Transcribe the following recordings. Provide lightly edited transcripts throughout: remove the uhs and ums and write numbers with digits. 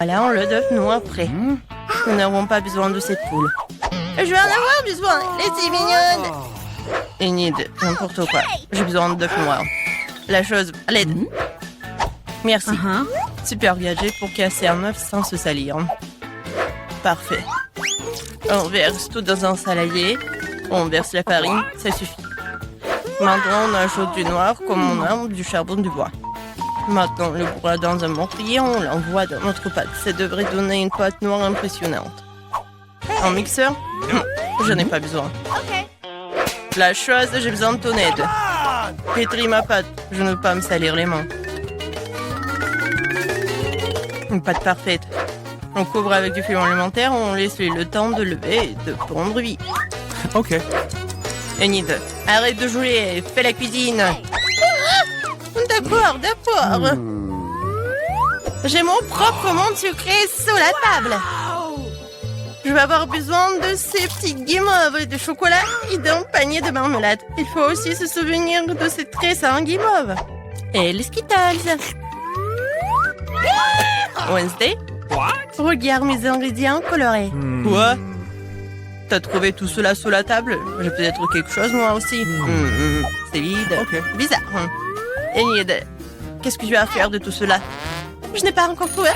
Voilà, on le d'œuf noir prêt. Nous n'avons pas besoin de cette poule. Je vais en avoir besoin. Laissez mignonne. Enid, n'importe quoi. J'ai besoin d'œuf noir. La chose, à l'aide. Merci. Super gadget pour casser un œuf sans se salir. Parfait. On verse tout dans un saladier. On verse la farine, ça suffit. Maintenant, on ajoute du noir comme on a du charbon du bois. Maintenant, on le broie dans un mortier, on l'envoie dans notre pâte. Ça devrait donner une pâte noire impressionnante. Un mixeur? Je n'ai pas besoin. La chose, j'ai besoin de ton aide. Pétris ma pâte, je ne veux pas me salir les mains. Une pâte parfaite. On couvre avec du fluide alimentaire, on laisse le temps de lever et de prendre vie. Ok. Enid, arrête de jouer, fais la cuisine. D'accord. J'ai mon propre monde sucré sous la table. Je vais avoir besoin de ces petites guimauves de chocolat et d'un panier de marmelade. Il faut aussi se souvenir de ces tresses en guimauve. Et les Skittles. Wednesday, regarde mes ingrédients colorés. Quoi? T'as trouvé tout cela sous la table? J'ai peut-être quelque chose moi aussi. C'est vide. Ok. Bizarre. Enid, qu'est-ce que tu vas faire de tout cela? Je n'ai pas encore trouvé.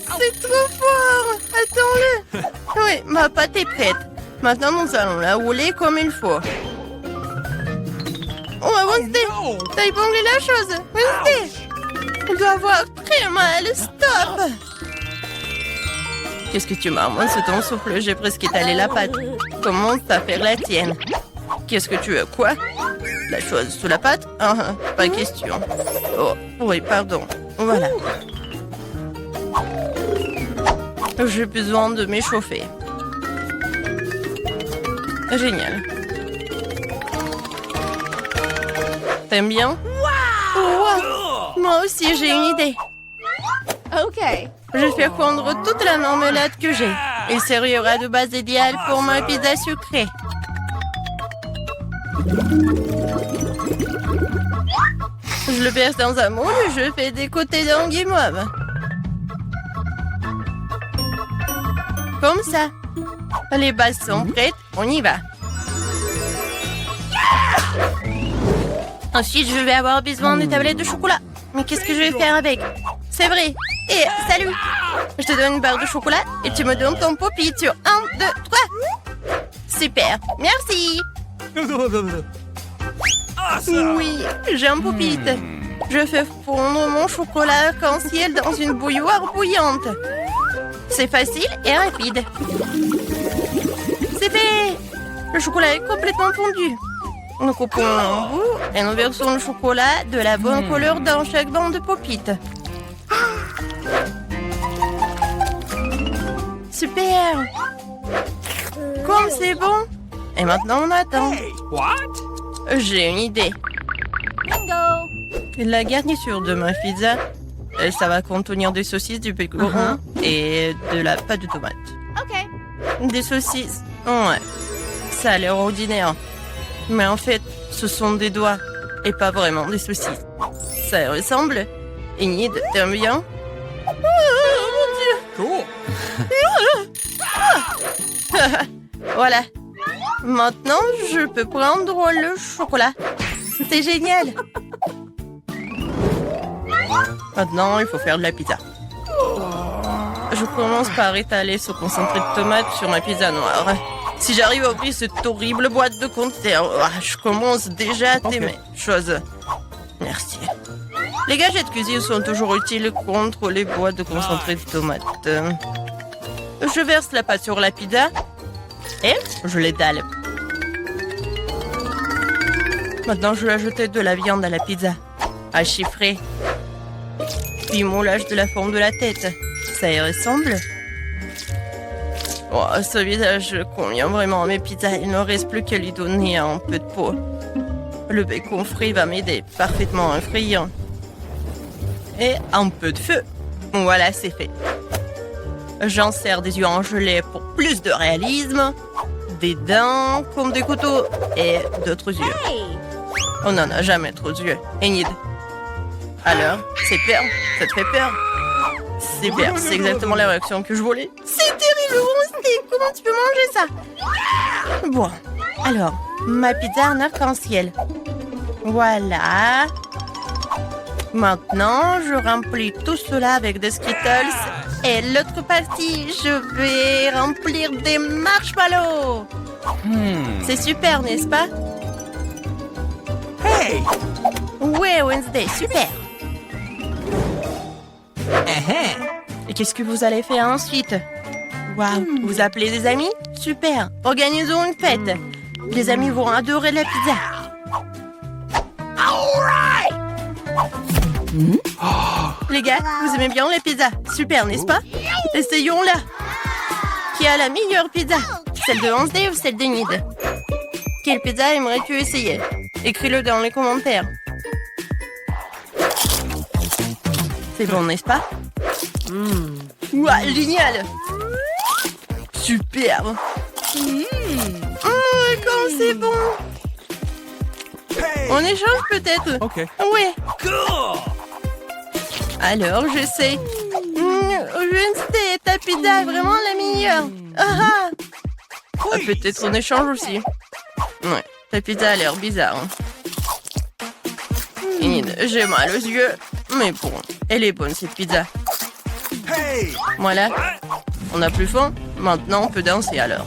C'est trop fort. Attends-le. Oui, ma pâte est prête. Maintenant, nous allons la rouler comme il faut. Oh, Wednesday, t'as épinglé la chose. Wednesday, elle doit avoir très mal. Stop. Qu'est-ce que tu marmonnes sous ton souffle? J'ai presque étalé la pâte. Commence à faire la tienne. Qu'est-ce que tu veux? Quoi? La chose sous la pâte? Pas question. Oh, oui, pardon. Voilà. J'ai besoin de m'échauffer. Génial. T'aimes bien? Wow! Moi aussi, j'ai une idée. Ok. Je vais faire fondre toute la marmelade que j'ai. Il servira de base idéale pour ma pizza sucrée. Je le verse dans un moule et je fais des côtés d'un guimauve. Comme ça. Les bases sont prêtes, on y va. Ensuite, je vais avoir besoin des tablettes de chocolat. Mais qu'est-ce que je vais faire avec? C'est vrai. Et salut. Je te donne une barre de chocolat et tu me donnes ton pop-it sur 1, 2, 3. Super. Merci. Oui, j'ai un pop-it. Je fais fondre mon chocolat arc-en-ciel dans une bouilloire bouillante. C'est facile et rapide. C'est fait. Le chocolat est complètement fondu. Nous coupons en bout et nous versons le chocolat de la bonne couleur dans chaque bande de pop-it. Super. Comme c'est bon. Et maintenant on attend. J'ai une idée. La garniture de ma pizza, ça va contenir des saucisses, du bacon et de la pâte de tomate. Des saucisses? Ouais. Ça a l'air ordinaire. Mais en fait, ce sont des doigts et pas vraiment des saucisses. Ça y ressemble. Enid, t'aimes bien? Oh mon Dieu! Voilà. Maintenant, je peux prendre le chocolat. C'est génial. Maintenant, il faut faire de la pizza. Je commence par étaler ce concentré de tomate sur ma pizza noire. Si j'arrive à ouvrir cette horrible boîte de conserve, je commence déjà à t'aimer. Chose. Merci. Les gadgets de cuisine sont toujours utiles contre les boîtes de concentré de tomates. Je verse la pâte sur la pizza et je l'étale. Maintenant, je vais ajouter de la viande à la pizza. À chiffrer. Puis moulage de la forme de la tête. Ça y ressemble? Oh, ce visage convient vraiment à mes pizzas. Il ne reste plus qu'à lui donner un peu de peau. Le bacon frit va m'aider parfaitement à frire. Et un peu de feu. Voilà, c'est fait. J'en sers des yeux en gelée pour plus de réalisme. Des dents comme des couteaux et d'autres yeux. On n'en a jamais trop d'yeux. Enid. Alors, c'est peur? Ça te fait peur? Super, c'est exactement la réaction que je voulais. C'est terrible, Wednesday. Comment tu peux manger ça? Bon, alors, ma pizza en arc-en-ciel. Voilà. Maintenant, je remplis tout cela avec des Skittles. Et l'autre partie, je vais remplir des marshmallows. C'est super, n'est-ce pas? Hey! Ouais, Wednesday, super. Et qu'est-ce que vous allez faire ensuite? Waouh, vous appelez des amis? Super, organisons une fête. Les amis vont adorer la pizza. Les gars, vous aimez bien les pizzas? Super, n'est-ce pas? Essayons-la. Qui a la meilleure pizza? Celle de Wednesday ou celle d'Enid? Quelle pizza aimerais-tu essayer? Écris-le dans les commentaires. C'est bon, n'est-ce pas? Ouah, génial! Superbe! Oh, quand c'est bon! Hey! On échange peut-être? Okay. Ouais. Cool! Alors, j'essaie. Wednesday, ta pizza est vraiment la meilleure. Ah, peut-être on échange aussi. Ouais, ta pizza a l'air bizarre. Enid, j'ai mal aux yeux. Mais bon, elle est bonne cette pizza. Hey! Voilà. On n'a plus faim. Maintenant, on peut danser alors.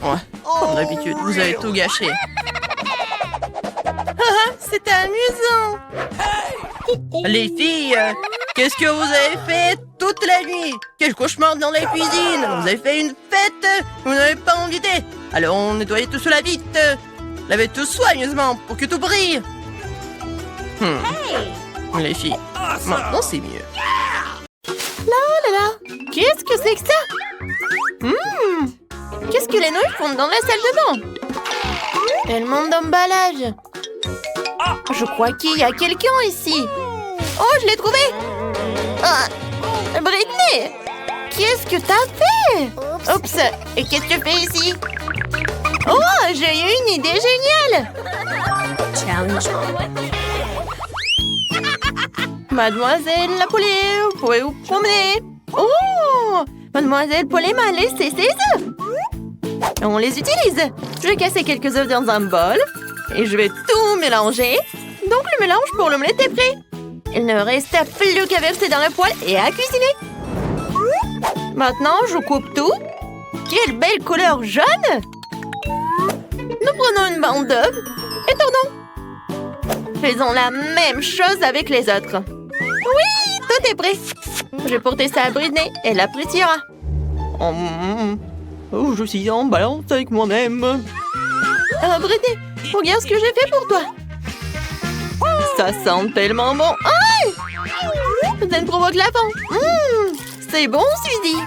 Ouais, comme d'habitude, vous avez tout gâché. C'était amusant. Les filles, qu'est-ce que vous avez fait toute la nuit? Quel cauchemar dans la cuisine. Vous avez fait une fête. Vous n'avez pas invité. Alors on nettoyait tout cela vite. Lavez tout soigneusement pour que tout brille. Les filles, maintenant c'est mieux. Là. Qu'est-ce que c'est que ça? Qu'est-ce que les nouilles font dans la salle de bain? Tellement d'emballage. Je crois qu'il y a quelqu'un ici. Oh, je l'ai trouvé. Britney, qu'est-ce que t'as fait? Oups, et qu'est-ce que tu fais ici? Oh, j'ai eu une idée géniale. Challenge. Mademoiselle la poulet, vous pouvez vous promener. Oh, Mademoiselle Poulet m'a laissé ses œufs. On les utilise. Je vais casser quelques œufs dans un bol et je vais tout mélanger. Donc le mélange pour l'omelette est prêt. Il ne reste plus qu'à verser dans le poêle et à cuisiner. Maintenant, je coupe tout. Quelle belle couleur jaune! Nous prenons une bande d'œufs et tournons. Faisons la même chose avec les autres. Oui, tout est prêt. Je vais porter ça à Britney, elle appréciera. Oh, je suis en balance avec moi-même. Britney, regarde ce que j'ai fait pour toi. Ça sent tellement bon. Aïe! Ça me provoque la faim. C'est bon, Suzy.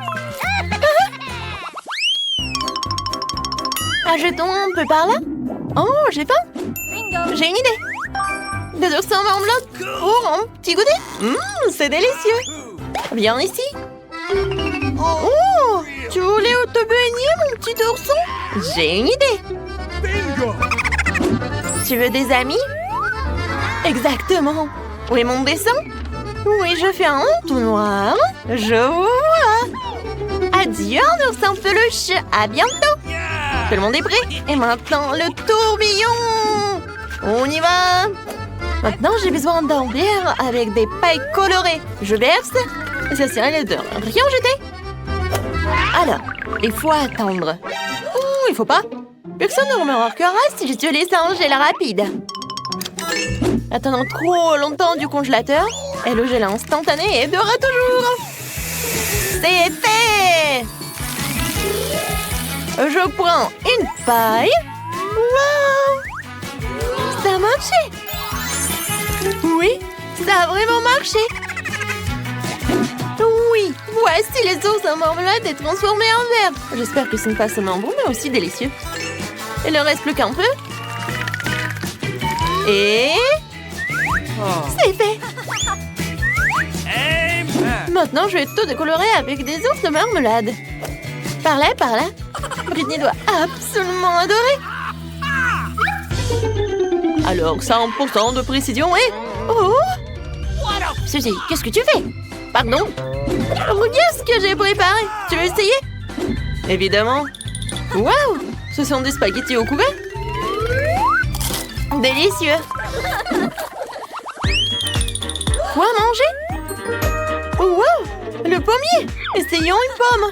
Achetons un peu par là. Oh, j'ai faim. J'ai une idée. Des oursins en marmelade pour un petit goûter. C'est délicieux. Viens ici. Oh, tu voulais te baigner, mon petit ourson? J'ai une idée. Bingo! Tu veux des amis? Exactement. Où est mon dessin? Oui, je fais un tout noir. Je vous vois. Adieu, un oursin peluche. À bientôt. Tout le monde est prêt. Et maintenant, le tourbillon. On y va. Maintenant, j'ai besoin d'un verre avec des pailles colorées. Je verse. Et ça sert de rien jeter. Alors, il faut attendre. Oh, il faut pas. Personne ne remarquera si j'utilise un gel rapide. Attendant trop longtemps du congélateur, et le gel instantané est durera toujours. C'est fait. Je prends une paille. Wow! Ça a marché. Oui, ça a vraiment marché. Oui, voici les os en marmelade et transformés en verre. J'espère que ce n'est pas seulement bon, mais aussi délicieux. Il ne reste plus qu'un peu. Et... c'est fait. Maintenant, je vais tout décolorer avec des os de marmelade. Par là, par là. Britney doit absolument adorer. Alors, 100% de précision et... Oh! Suzy, qu'est-ce que tu fais? Pardon? Regarde ce que j'ai préparé. Tu veux essayer? Évidemment. Waouh! Ce sont des spaghettis au couvert? Délicieux. Quoi manger? Wow! Le pommier! Essayons une pomme.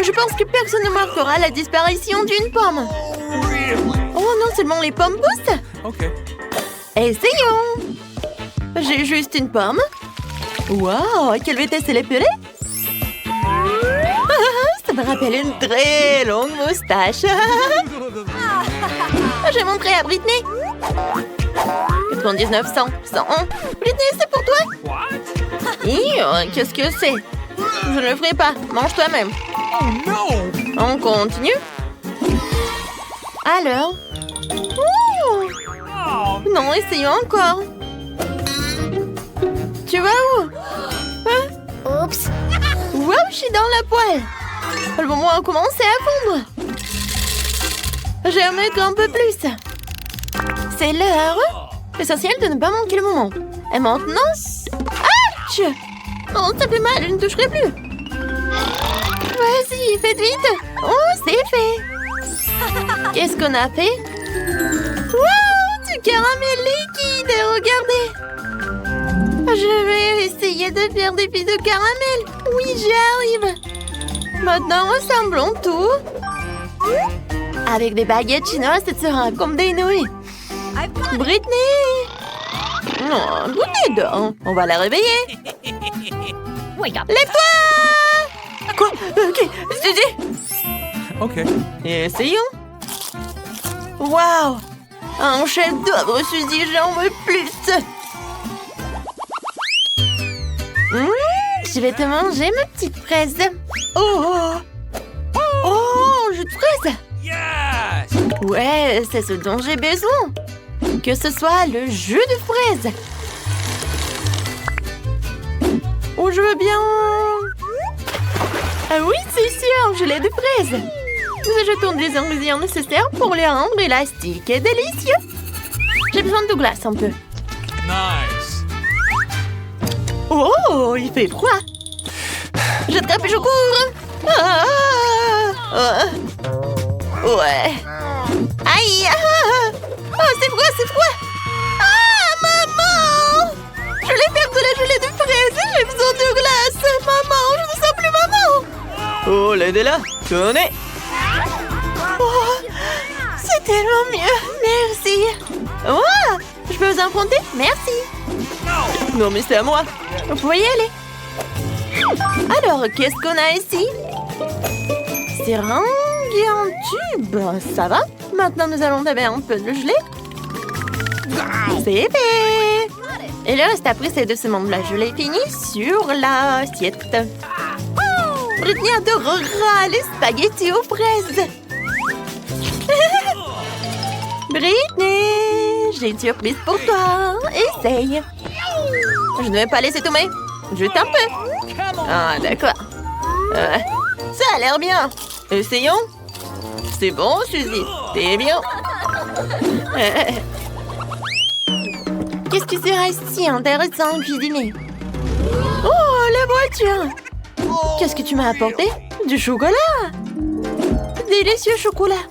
Je pense que personne ne marquera la disparition d'une pomme. Oh, non seulement les pommes poussent. Okay. Essayons. J'ai juste une pomme. Wow, à quelle vitesse elle est pelée? Ça me rappelle une très longue moustache. J'ai montré à Britney. 99, 100, 101. Britney, c'est pour toi? Qu'est-ce que c'est? Je ne le ferai pas. Mange toi-même. Oh no! On continue? Alors? Ouh! Oh, Non, essayons encore. Tu vas où? Hein? Oups. Wow, je suis dans la poêle. Le moment a commencé à fondre. Je vais en mettre un peu plus. C'est l'heure. Essentiel de ne pas manquer le moment. Et maintenant... Ouch! Oh, ça fait mal, je ne toucherai plus. Vas-y, faites vite. Oh, c'est fait. Qu'est-ce qu'on a fait? Wow, du caramel liquide, regardez. Je vais essayer de faire des billes de caramel. Oui, j'y arrive. Maintenant, ressemblons tout. Avec des baguettes chinoises, ce sera comme des nouilles. Britney! Non, Britney dort. On va la réveiller. Lève-toi! Quoi? Ok, Suzy. okay. Essayons. Waouh! Un chef d'œuvre, Suzy, j'en veux plus. Je vais te manger, ma petite fraise. Oh! Oh, jus de fraise! Yes! Ouais, c'est ce dont j'ai besoin. Que ce soit le jus de fraise. Oh, je veux bien... Ah oui, c'est sûr, gelée de fraise. Nous ajoutons les ingrédients nécessaires pour les rendre élastiques et délicieux. J'ai besoin de glace un peu. Nice. Oh, il fait froid. J'attrape et je cours. Ouais. Aïe. Oh, c'est froid, c'est froid. Ah, maman. Je voulais faire de la gelée de fraises. J'ai besoin de glace. Maman, je ne sens plus maman. Oh, l'aide-la. Tenez. Oh, c'est tellement mieux. Merci. Oh, je peux vous emprunter? Merci. Non, mais c'est à moi. Vous pouvez y aller. Alors, qu'est-ce qu'on a ici? Seringue et un tube. Ça va? Maintenant, nous allons laver un peu de gelée. C'est fait. Et le reste après, c'est de se de la gelée finie sur l'assiette. Britney adorera les spaghettis aux fraises. Britney, j'ai une surprise pour toi. Essaye. Je ne vais pas laisser tomber. Juste un peu. Ah, d'accord. Ça a l'air bien. Essayons. C'est bon, Suzy. C'est bien. Qu'est-ce qui serait si intéressant à cuisiner? Oh, la voiture. Qu'est-ce que tu m'as apporté? Du chocolat. Délicieux chocolat.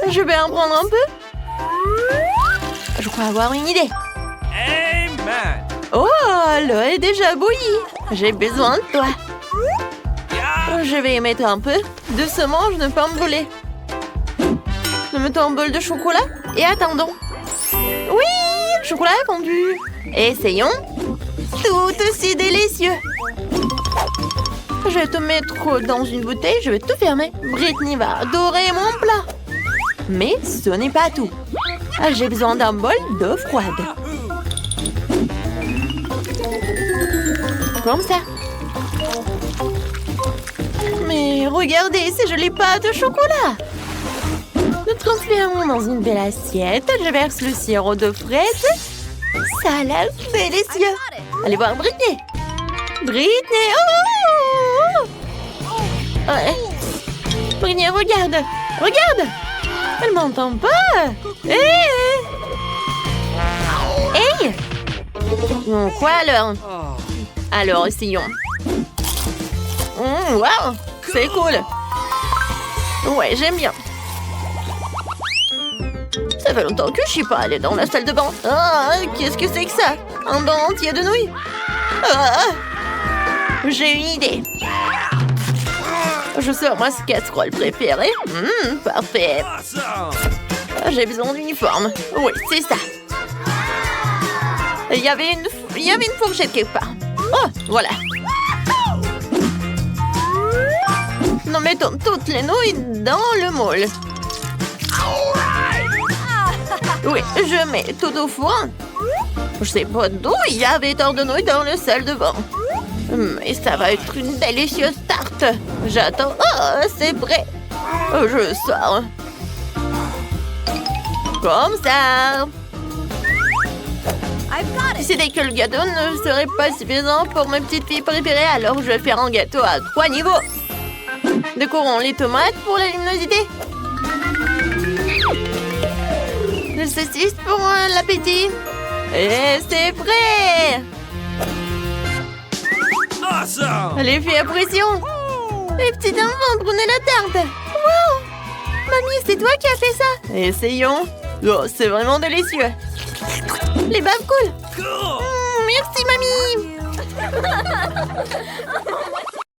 Je vais en prendre un peu. Je crois avoir une idée. Amen. Oh, l'eau est déjà bouillie. J'ai besoin de toi. Yeah. Je vais y mettre un peu. Doucement, je ne peux pas me brûler. Nous mettons un bol de chocolat et attendons. Oui, le chocolat est fondu. Essayons. Tout aussi délicieux. Je vais te mettre dans une bouteille, je vais tout fermer. Britney va adorer mon plat. Mais ce n'est pas tout. J'ai besoin d'un bol d'eau froide. Comme ça. Mais regardez, ces jolies pâtes de chocolat. Nous transférons dans une belle assiette. Je verse le sirop de fraise. Ça a l'air délicieux. Allez voir Britney. Britney, oh! Ouais. Britney, regarde. Regarde. Elle m'entend pas. Hey! Quoi alors? Alors, essayons. Wow! C'est cool! Ouais, j'aime bien. Ça fait longtemps que je suis pas allée dans la salle de bain. Ah, qu'est-ce que c'est que ça? Un bain entier de nouilles? Ah, j'ai une idée. Je sors ma casserole préférée. Parfait. J'ai besoin d'uniforme. Oui, c'est ça. Il y avait une fourchette quelque part. Oh, voilà. Nous mettons toutes les nouilles dans le moule. Oui, je mets tout au four. Je sais pas d'où il y avait tant de nouilles dans le salle de bain. Mais ça va être une délicieuse tarte. J'attends. Oh, c'est prêt. Je sors. Comme ça. Si dès que le gâteau ne serait pas suffisant pour ma petite fille préférée, alors je vais faire un gâteau à 3 niveaux. Décorons les tomates pour la luminosité. Le saucisse pour l'appétit. Et c'est prêt! Awesome! L'effet à pression. Les petits enfants prenaient la tarte. Wow! Mamie, c'est toi qui as fait ça. Essayons. Oh, c'est vraiment délicieux. Les baves cool. Cool! Merci, mamie.